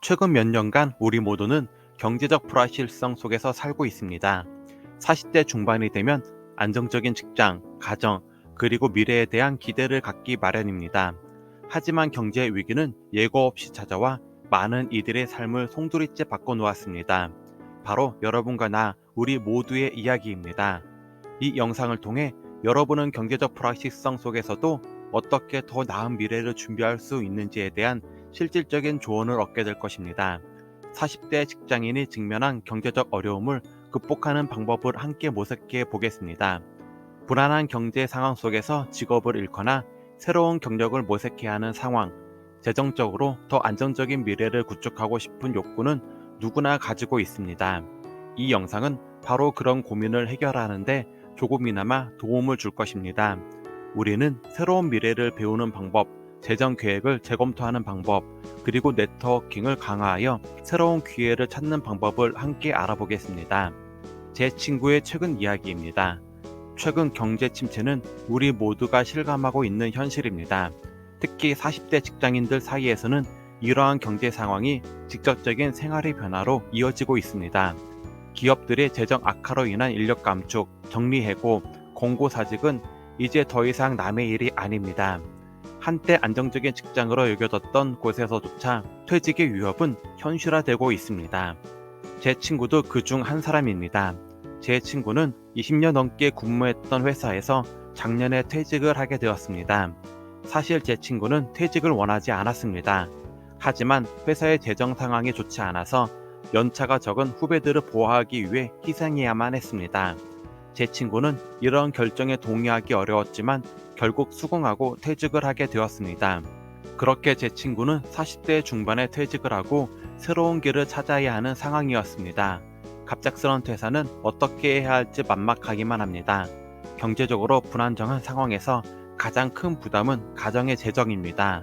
최근 몇 년간 우리 모두는 경제적 불확실성 속에서 살고 있습니다. 40대 중반이 되면 안정적인 직장, 가정, 그리고 미래에 대한 기대를 갖기 마련입니다. 하지만 경제 위기는 예고 없이 찾아와 많은 이들의 삶을 송두리째 바꿔놓았습니다. 바로 여러분과 나, 우리 모두의 이야기입니다. 이 영상을 통해 여러분은 경제적 불확실성 속에서도 어떻게 더 나은 미래를 준비할 수 있는지에 대한 실질적인 조언을 얻게 될 것입니다. 40대 직장인이 직면한 경제적 어려움을 극복하는 방법을 함께 모색해 보겠습니다. 불안한 경제 상황 속에서 직업을 잃거나 새로운 경력을 모색해야 하는 상황, 재정적으로 더 안정적인 미래를 구축하고 싶은 욕구는 누구나 가지고 있습니다. 이 영상은 바로 그런 고민을 해결하는데 조금이나마 도움을 줄 것입니다. 우리는 새로운 미래를 배우는 방법, 재정 계획을 재검토하는 방법, 그리고 네트워킹을 강화하여 새로운 기회를 찾는 방법을 함께 알아보겠습니다. 제 친구의 최근 이야기입니다. 최근 경제 침체는 우리 모두가 실감하고 있는 현실입니다. 특히 40대 직장인들 사이에서는 이러한 경제 상황이 직접적인 생활의 변화로 이어지고 있습니다. 기업들의 재정 악화로 인한 인력 감축, 정리해고, 공고사직은 이제 더 이상 남의 일이 아닙니다. 한때 안정적인 직장으로 여겨졌던 곳에서조차 퇴직의 위협은 현실화되고 있습니다. 제 친구도 그 중 한 사람입니다. 제 친구는 20년 넘게 근무했던 회사에서 작년에 퇴직을 하게 되었습니다. 사실 제 친구는 퇴직을 원하지 않았습니다. 하지만 회사의 재정 상황이 좋지 않아서 연차가 적은 후배들을 보호하기 위해 희생해야만 했습니다. 제 친구는 이런 결정에 동의하기 어려웠지만 결국 수긍하고 퇴직을 하게 되었습니다. 그렇게 제 친구는 40대 중반에 퇴직을 하고 새로운 길을 찾아야 하는 상황이었습니다. 갑작스런 퇴사는 어떻게 해야 할지 막막하기만 합니다. 경제적으로 불안정한 상황에서 가장 큰 부담은 가정의 재정입니다.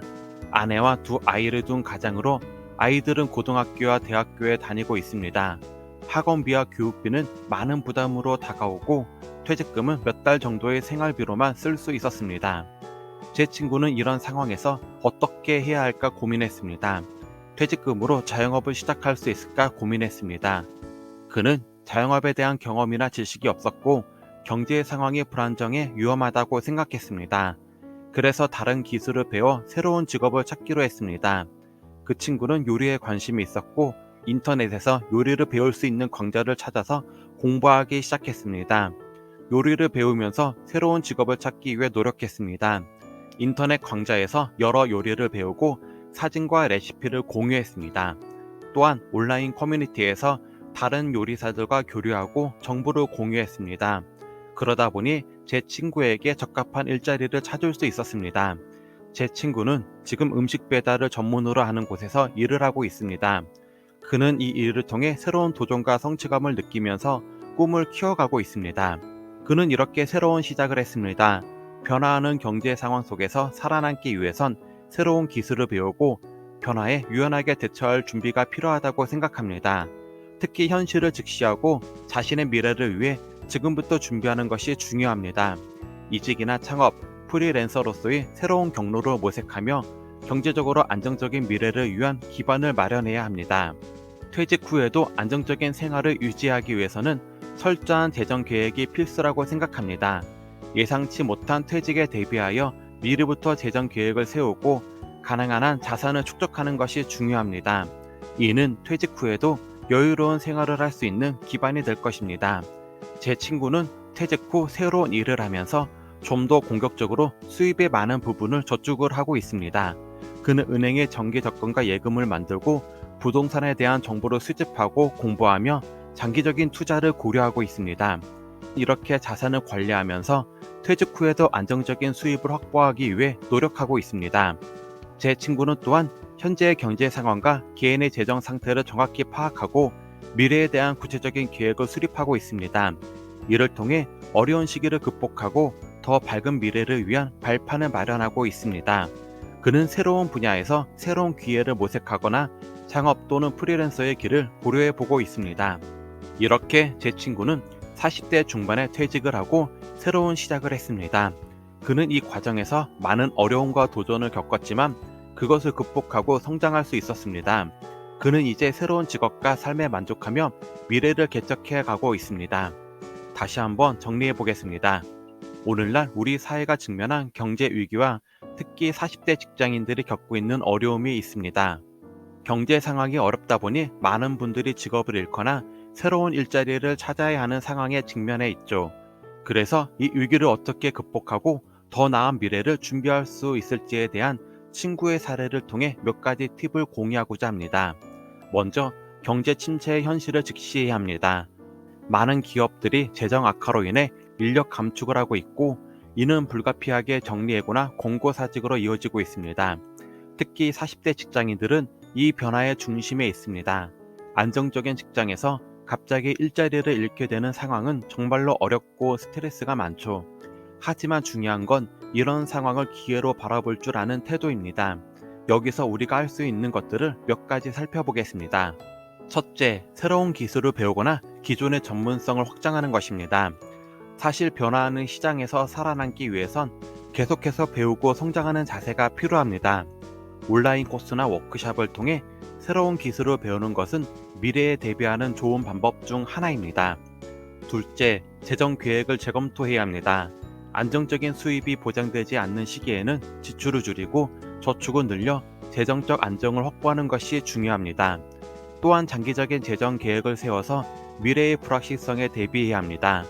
아내와 두 아이를 둔 가장으로 아이들은 고등학교와 대학교에 다니고 있습니다. 학원비와 교육비는 많은 부담으로 다가오고 퇴직금은 몇 달 정도의 생활비로만 쓸 수 있었습니다. 제 친구는 이런 상황에서 어떻게 해야 할까 고민했습니다. 퇴직금으로 자영업을 시작할 수 있을까 고민했습니다. 그는 자영업에 대한 경험이나 지식이 없었고 경제 상황이 불안정해 위험하다고 생각했습니다. 그래서 다른 기술을 배워 새로운 직업을 찾기로 했습니다. 그 친구는 요리에 관심이 있었고 인터넷에서 요리를 배울 수 있는 강좌를 찾아서 공부하기 시작했습니다. 요리를 배우면서 새로운 직업을 찾기 위해 노력했습니다. 인터넷 강좌에서 여러 요리를 배우고 사진과 레시피를 공유했습니다. 또한 온라인 커뮤니티에서 다른 요리사들과 교류하고 정보를 공유했습니다. 그러다 보니 제 친구에게 적합한 일자리를 찾을 수 있었습니다. 제 친구는 지금 음식 배달을 전문으로 하는 곳에서 일을 하고 있습니다. 그는 이 일을 통해 새로운 도전과 성취감을 느끼면서 꿈을 키워가고 있습니다. 그는 이렇게 새로운 시작을 했습니다. 변화하는 경제 상황 속에서 살아남기 위해선 새로운 기술을 배우고 변화에 유연하게 대처할 준비가 필요하다고 생각합니다. 특히 현실을 직시하고 자신의 미래를 위해 지금부터 준비하는 것이 중요합니다. 이직이나 창업, 프리랜서로서의 새로운 경로를 모색하며 경제적으로 안정적인 미래를 위한 기반을 마련해야 합니다. 퇴직 후에도 안정적인 생활을 유지하기 위해서는 철저한 재정 계획이 필수라고 생각합니다. 예상치 못한 퇴직에 대비하여 미리부터 재정 계획을 세우고 가능한 한 자산을 축적하는 것이 중요합니다. 이는 퇴직 후에도 여유로운 생활을 할 수 있는 기반이 될 것입니다. 제 친구는 퇴직 후 새로운 일을 하면서 좀 더 공격적으로 수입의 많은 부분을 저축을 하고 있습니다. 그는 은행의 정기 적금과 예금을 만들고 부동산에 대한 정보를 수집하고 공부하며 장기적인 투자를 고려하고 있습니다. 이렇게 자산을 관리하면서 퇴직 후에도 안정적인 수입을 확보하기 위해 노력하고 있습니다. 제 친구는 또한 현재의 경제 상황과 개인의 재정 상태를 정확히 파악하고 미래에 대한 구체적인 계획을 수립하고 있습니다. 이를 통해 어려운 시기를 극복하고 더 밝은 미래를 위한 발판을 마련하고 있습니다. 그는 새로운 분야에서 새로운 기회를 모색하거나 창업 또는 프리랜서의 길을 고려해 보고 있습니다. 이렇게 제 친구는 40대 중반에 퇴직을 하고 새로운 시작을 했습니다. 그는 이 과정에서 많은 어려움과 도전을 겪었지만 그것을 극복하고 성장할 수 있었습니다. 그는 이제 새로운 직업과 삶에 만족하며 미래를 개척해 가고 있습니다. 다시 한번 정리해 보겠습니다. 오늘날 우리 사회가 직면한 경제 위기와 특히 40대 직장인들이 겪고 있는 어려움이 있습니다. 경제 상황이 어렵다 보니 많은 분들이 직업을 잃거나 새로운 일자리를 찾아야 하는 상황에 직면해 있죠. 그래서 이 위기를 어떻게 극복하고 더 나은 미래를 준비할 수 있을지에 대한 친구의 사례를 통해 몇 가지 팁을 공유하고자 합니다. 먼저 경제 침체의 현실을 직시해야 합니다. 많은 기업들이 재정 악화로 인해 인력 감축을 하고 있고, 이는 불가피하게 정리해고나 공고사직으로 이어지고 있습니다. 특히 40대 직장인들은 이 변화의 중심에 있습니다. 안정적인 직장에서 갑자기 일자리를 잃게 되는 상황은 정말로 어렵고 스트레스가 많죠. 하지만 중요한 건 이런 상황을 기회로 바라볼 줄 아는 태도입니다. 여기서 우리가 할 수 있는 것들을 몇 가지 살펴보겠습니다. 첫째, 새로운 기술을 배우거나 기존의 전문성을 확장하는 것입니다. 사실 변화하는 시장에서 살아남기 위해선 계속해서 배우고 성장하는 자세가 필요합니다. 온라인 코스나 워크숍을 통해 새로운 기술을 배우는 것은 미래에 대비하는 좋은 방법 중 하나입니다. 둘째, 재정 계획을 재검토해야 합니다. 안정적인 수입이 보장되지 않는 시기에는 지출을 줄이고 저축을 늘려 재정적 안정을 확보하는 것이 중요합니다. 또한 장기적인 재정 계획을 세워서 미래의 불확실성에 대비해야 합니다.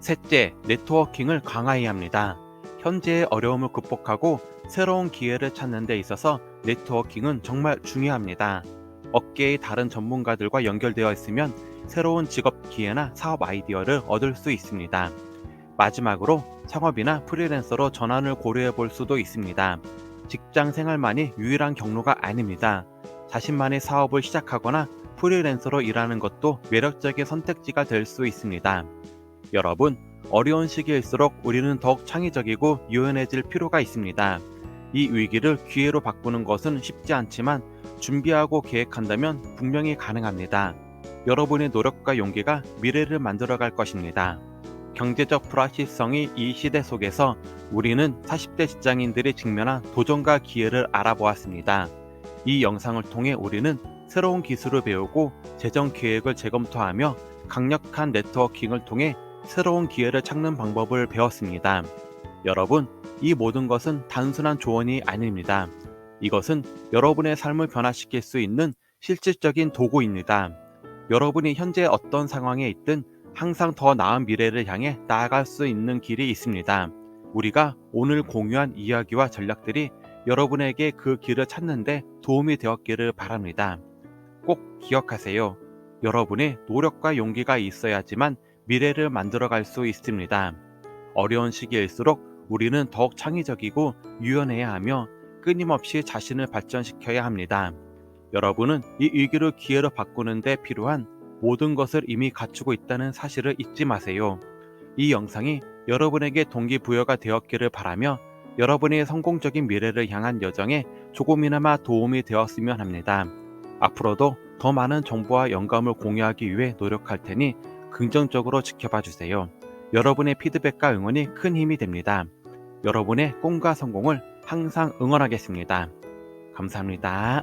셋째, 네트워킹을 강화해야 합니다. 현재의 어려움을 극복하고 새로운 기회를 찾는 데 있어서 네트워킹은 정말 중요합니다. 업계의 다른 전문가들과 연결되어 있으면 새로운 직업 기회나 사업 아이디어를 얻을 수 있습니다. 마지막으로 창업이나 프리랜서로 전환을 고려해 볼 수도 있습니다. 직장 생활만이 유일한 경로가 아닙니다. 자신만의 사업을 시작하거나 프리랜서로 일하는 것도 매력적인 선택지가 될 수 있습니다. 여러분, 어려운 시기일수록 우리는 더욱 창의적이고 유연해질 필요가 있습니다. 이 위기를 기회로 바꾸는 것은 쉽지 않지만 준비하고 계획한다면 분명히 가능합니다. 여러분의 노력과 용기가 미래를 만들어갈 것입니다. 경제적 불확실성이 이 시대 속에서 우리는 40대 직장인들이 직면한 도전과 기회를 알아보았습니다. 이 영상을 통해 우리는 새로운 기술을 배우고 재정 계획을 재검토하며 강력한 네트워킹을 통해 새로운 기회를 찾는 방법을 배웠습니다. 여러분, 이 모든 것은 단순한 조언이 아닙니다. 이것은 여러분의 삶을 변화시킬 수 있는 실질적인 도구입니다. 여러분이 현재 어떤 상황에 있든 항상 더 나은 미래를 향해 나아갈 수 있는 길이 있습니다. 우리가 오늘 공유한 이야기와 전략들이 여러분에게 그 길을 찾는데 도움이 되었기를 바랍니다. 꼭 기억하세요. 여러분의 노력과 용기가 있어야지만 미래를 만들어갈 수 있습니다. 어려운 시기일수록 우리는 더욱 창의적이고 유연해야 하며 끊임없이 자신을 발전시켜야 합니다. 여러분은 이 위기를 기회로 바꾸는 데 필요한 모든 것을 이미 갖추고 있다는 사실을 잊지 마세요. 이 영상이 여러분에게 동기부여가 되었기를 바라며 여러분의 성공적인 미래를 향한 여정에 조금이나마 도움이 되었으면 합니다. 앞으로도 더 많은 정보와 영감을 공유하기 위해 노력할 테니 긍정적으로 지켜봐 주세요. 여러분의 피드백과 응원이 큰 힘이 됩니다. 여러분의 꿈과 성공을 항상 응원하겠습니다. 감사합니다.